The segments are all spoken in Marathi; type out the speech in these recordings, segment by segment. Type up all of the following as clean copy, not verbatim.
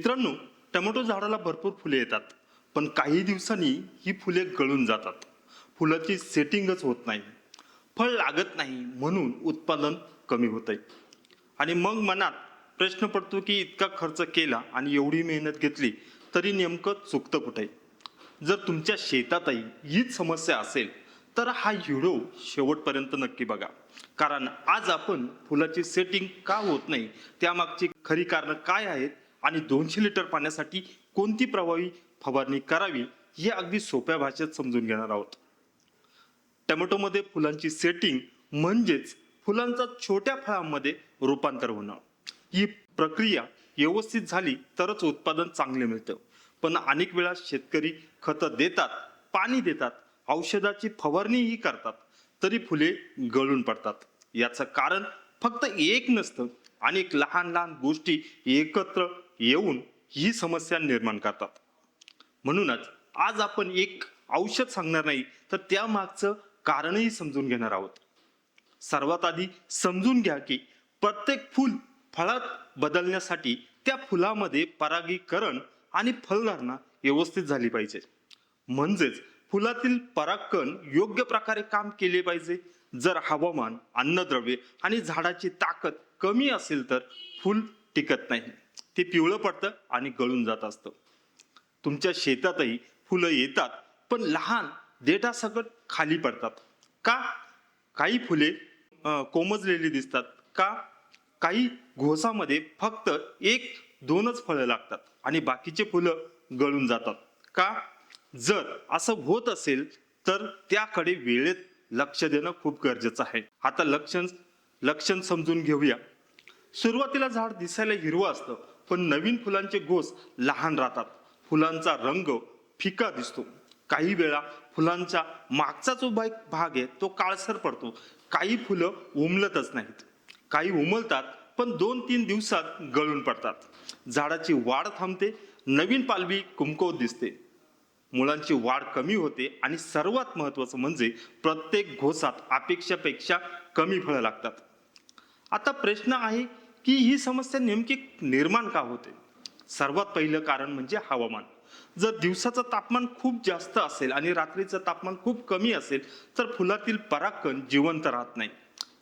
मित्रांनो, टोमॅटो झाडाला भरपूर फुले येतात, पण काही दिवसांनी ही फुले गळून जातात. फुलाची सेटिंगच होत नाही, फळ लागत नाही, म्हणून उत्पादन कमी होतंय. आणि मग मनात प्रश्न पडतो की इतका खर्च केला आणि एवढी मेहनत घेतली तरी नेमकं चुकतं कुठे. जर तुमच्या शेतातही हीच समस्या असेल तर हा व्हिडिओ शेवटपर्यंत नक्की बघा, कारण आज आपण फुलाची सेटिंग का होत नाही, त्यामागची खरी कारणं काय आहेत आणि 200 लिटर पाण्यासाठी कोणती प्रभावी फवारणी करावी हे अगदी सोप्या भाषेत समजून घेणार आहोत. टोमॅटोमध्ये फुलांची सेटिंग म्हणजेच फुलांचा छोट्या फळांमध्ये रूपांतर होणं. ही प्रक्रिया व्यवस्थित झाली तरच उत्पादन चांगले मिळतं. पण अनेक वेळा शेतकरी खतं देतात, पाणी देतात, औषधाची फवारणीही करतात, तरी फुले गळून पडतात. याचं कारण फक्त एक नसतं, अनेक लहान लहान गोष्टी एकत्र येऊन ही समस्या निर्माण करतात. म्हणूनच आज आपण एक औषध सांगणार नाही, तर त्यामागचं कारणही समजून घेणार आहोत. सर्वात आधी समजून घ्या की प्रत्येक फूल फळात बदलण्यासाठी त्या फुलामध्ये परागीकरण आणि फलधारणा व्यवस्थित झाली पाहिजे. म्हणजेच फुलातील परागकण योग्य प्रकारे काम केले पाहिजे. जर हवामान, अन्नद्रव्ये आणि झाडाची ताकद कमी असेल तर फूल टिकत नाही, ते पिवळं पडतं आणि गळून जात असतं. तुमच्या शेतातही फुलं येतात, पण लहान देठासकट खाली पडतात का? काही फुले कोमजलेली दिसतात का? काही घोसामध्ये फक्त एक दोनच फळं लागतात आणि बाकीचे फुलं गळून जातात का? जर असं होत असेल तर त्याकडे वेळेत लक्ष देणं खूप गरजेचं आहे. आता लक्षण समजून घेऊया. सुरुवातीला झाड दिसायला हिरवं असतं, पण नवीन फुलांचे घोस लहान राहतात. फुलांचा रंग फिका दिसतो. काही वेळा फुलांचा मागचा जो भाग आहे तो काळसर पडतो. काही फुलं उमलतच नाहीत. काही उमलतात पण 2-3 दिवसात गळून पडतात. झाडाची वाढ थांबते, नवीन पालवी कमकुवत दिसते, मुळांची वाढ कमी होते आणि सर्वात महत्त्वाचं म्हणजे प्रत्येक घोसात अपेक्षेपेक्षा कमी फळं लागतात. आता प्रश्न आहे की ही समस्या नेमकी निर्माण का होते? सर्वात पहिलं कारण म्हणजे हवामान. जर दिवसाचं तापमान खूप जास्त असेल आणि रात्रीचं तापमान खूप कमी असेल तर फुलातील परागकण जिवंत राहत नाही.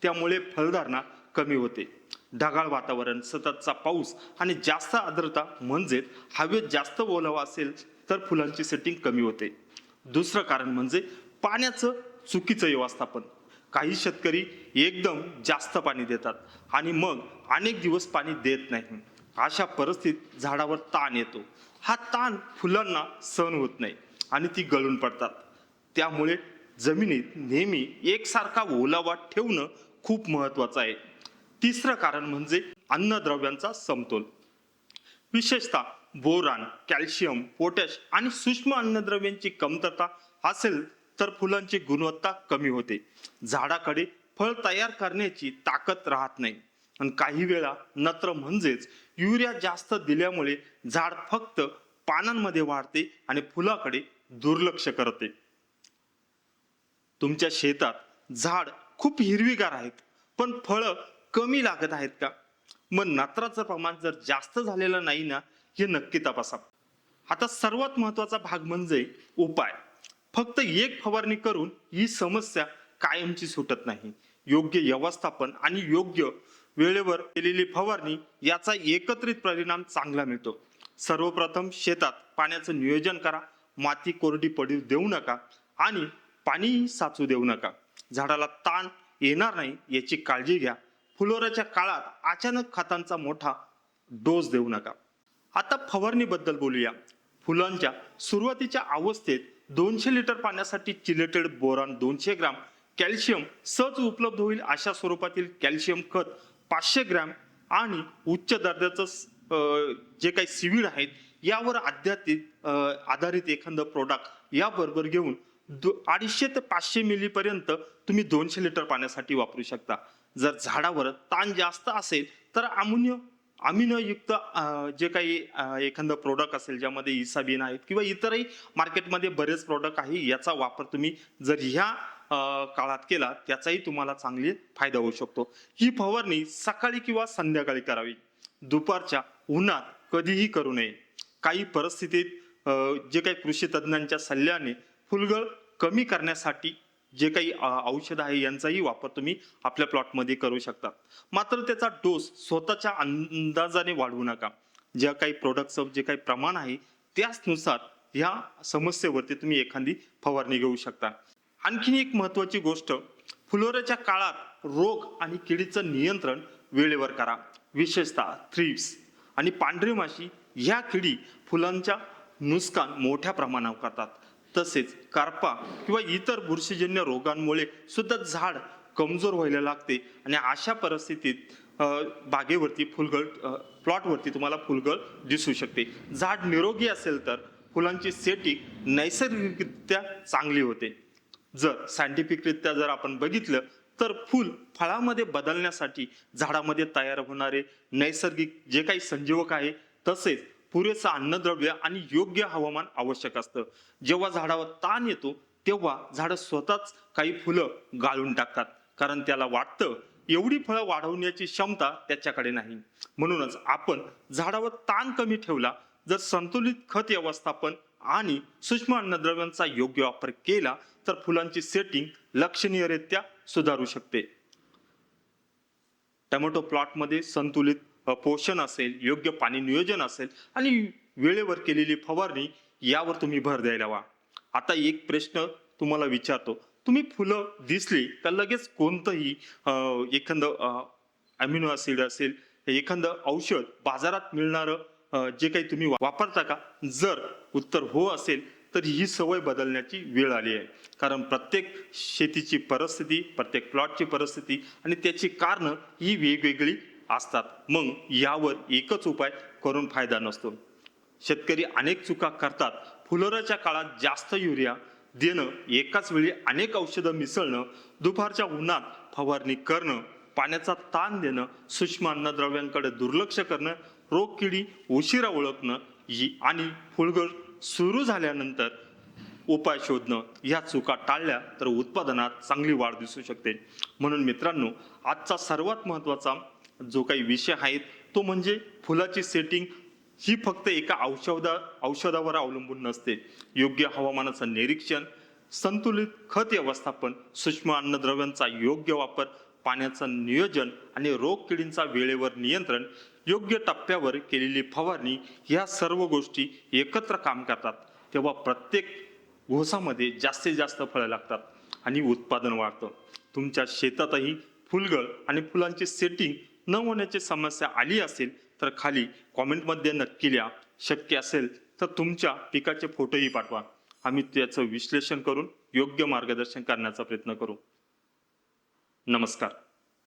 त्यामुळे फलधारणा कमी होते. ढगाळ वातावरण, सततचा पाऊस आणि जास्त आर्द्रता म्हणजे हवेत जास्त ओलावा असेल तर फुलांची सेटिंग कमी होते. दुसरं कारण म्हणजे पाण्याचं चुकीचं व्यवस्थापन. काही शेतकरी एकदम जास्त पाणी देतात आणि मग अनेक दिवस पाणी देत नाही. अशा परिस्थितीत झाडावर ताण येतो. हा ताण फुलांना सहन होत नाही आणि ती गळून पडतात. त्यामुळे जमिनीत नेहमी एकसारखा ओलावा ठेवणं खूप महत्वाचं आहे. तिसरं कारण म्हणजे अन्नद्रव्यांचा समतोल. विशेषतः बोरान, कॅल्शियम, पोटॅश आणि सूक्ष्म अन्नद्रव्यांची कमतरता असेल तर फुलांची गुणवत्ता कमी होते. झाडाकडे फळ तयार करण्याची ताकद राहत नाही. आणि काही वेळा नत्र म्हणजेच युरिया जास्त दिल्यामुळे झाड फक्त पानांमध्ये वाढते आणि फुलाकडे दुर्लक्ष करते. तुमच्या शेतात झाड खूप हिरवीगार आहेत, पण फळं कमी लागत आहेत का? मग नत्राचं प्रमाण जर जास्त झालेलं नाही ना, हे नक्की तपासा. आता सर्वात महत्वाचा भाग म्हणजे उपाय. फक्त एक फवारणी करून ही समस्या कायमची सुटत नाही. योग्य व्यवस्थापन आणि योग्य वेळेवर केलेली फवारणी याचा एकत्रित परिणाम चांगला मिळतो. सर्वप्रथम शेतात पाण्याचं नियोजन करा. माती कोरडी पडू देऊ नका आणि पाणी साचू देऊ नका. झाडाला ताण येणार नाही याची काळजी घ्या. फुलोऱ्याच्या काळात अचानक खतांचा मोठा डोस देऊ नका. आता फवारणीबद्दल बोलूया. फुलांच्या सुरुवातीच्या अवस्थेत 200 लिटर पाण्यासाठी चिलेटेड बोरॉन 200 ग्राम, कॅल्शियम सहज उपलब्ध होईल अशा स्वरूपातील कॅल्शियम खत 500 ग्रॅम आणि उच्च दर्जाचं जे काही सिवीड आहेत यावर आधारित एखादं प्रोडक्ट याबरोबर घेऊन 250 ते 500 मिली पर्यंत तुम्ही 200 लिटर पाण्यासाठी वापरू शकता. जर झाडावर ताण जास्त असेल तर अमिनोयुक्त जे काही एखादं प्रोडक्ट असेल ज्यामध्ये इसाबीन आहेत किंवा इतरही मार्केटमध्ये बरेच प्रोडक्ट आहे, याचा वापर तुम्ही जर ह्या काळात केला त्याचाही तुम्हाला चांगली फायदा होऊ शकतो. ही फवारणी सकाळी किंवा संध्याकाळी करावी. दुपारच्या उन्हात कधीही करू नये. काही परिस्थितीत जे काही कृषी तज्ज्ञांच्या सल्ल्याने फुलगळ कमी करण्यासाठी जे काही औषध आहे यांचाही वापर तुम्ही आपल्या प्लॉटमध्ये करू शकता. मात्र त्याचा डोस स्वतःच्या अंदाजाने वाढवू नका. ज्या काही प्रोडक्टचं जे काही प्रमाण आहे त्याचनुसार ह्या समस्येवरती तुम्ही एखादी फवारणी घेऊ शकता. आणखीन एक महत्वाची गोष्ट, फुलोऱ्याच्या काळात रोग आणि किडीचं नियंत्रण वेळेवर करा. विशेषतः थ्रिप्स आणि पांढरी माशी ह्या किडी फुलांच्या नुकसान मोठ्या प्रमाणावर करतात. तसेच करपा किंवा इतर बुरशीजन्य रोगांमुळे सुद्धा झाड कमजोर व्हायला लागते आणि अशा परिस्थितीत बागेवरती फुलगळ प्लॉटवरती तुम्हाला फुलगळ दिसू शकते. झाड निरोगी असेल तर फुलांची सेटिंग नैसर्गिकरित्या चांगली होते. जर सायंटिफिकरित्या जर आपण बघितलं तर फुल फळामध्ये बदलण्यासाठी झाडामध्ये तयार होणारे नैसर्गिक जे काही संजीवक आहे तसेच पुरेसं अन्नद्रव्य आणि योग्य हवामान आवश्यक असतं. जेव्हा झाडावर ताण येतो तेव्हा झाड स्वतःच काही फुलं गाळून टाकतात, कारण त्याला वाटतं एवढी फळं वाढवण्याची क्षमता त्याच्याकडे नाही. म्हणूनच आपण झाडावर ताण कमी ठेवला, जर संतुलित खत व्यवस्थापन आणि सूक्ष्म अन्नद्रव्यांचा योग्य वापर केला तर फुलांची सेटिंग लक्षणीयरित्या सुधारू शकते. टोमॅटो प्लॉटमध्ये संतुलित पोषण असेल, योग्य पाणी नियोजन असेल आणि वेळेवर केलेली फवारणी यावर तुम्ही भर द्यायला हवा. आता एक प्रश्न तुम्हाला विचारतो, तुम्ही फुलं दिसली तर लगेच कोणतंही एखादं अमिनो ऍसिड असेल, एखादं औषध बाजारात मिळणारं जे काही तुम्ही वापरता का? जर उत्तर हो असेल तर ही सवय बदलण्याची वेळ आली आहे. कारण प्रत्येक शेतीची परिस्थिती, प्रत्येक प्लॉटची परिस्थिती आणि त्याची कारणं ही वेगवेगळी असतात. मग यावर एकच उपाय करून फायदा नसतो. शेतकरी अनेक चुका करतात. फुलोऱ्याच्या काळात जास्त युरिया देणं, एकाच वेळी अनेक औषधं मिसळणं, दुपारच्या उन्हात फवारणी करणं, पाण्याचा ताण देणं, सूक्ष्म अन्नद्रव्यांकडे दुर्लक्ष करणं, रोग किडी उशिरा ओळखणं आणि फुलगळ सुरू झाल्यानंतर उपाय शोधणं, ह्या चुका टाळल्या तर उत्पादनात चांगली वाढ दिसू शकते. म्हणून मित्रांनो, आजचा सर्वात महत्वाचा जो काही विषय आहे तो म्हणजे फुलाची सेटिंग ही फक्त एका औषधावर अवलंबून नसते. योग्य हवामानाचं निरीक्षण, संतुलित खत व्यवस्थापन, सूक्ष्म अन्नद्रव्यांचा योग्य वापर, पाण्याचं नियोजन आणि रोग किडींचा वेळेवर नियंत्रण, योग्य टप्प्यावर केलेली फवारणी, ह्या सर्व गोष्टी एकत्र काम करतात. तेव्हा प्रत्येक घोसामध्ये जास्तीत जास्त फळं लागतात आणि उत्पादन वाढतं. तुमच्या शेतातही फुलगळ आणि फुलांची सेटिंग न होण्याची समस्या आली असेल तर खाली कॉमेंटमध्ये नक्की लिहा. शक्य असेल तर तुमच्या पिकाचे फोटोही पाठवा. आम्ही त्याचं विश्लेषण करून योग्य मार्गदर्शन करण्याचा प्रयत्न करू. नमस्कार.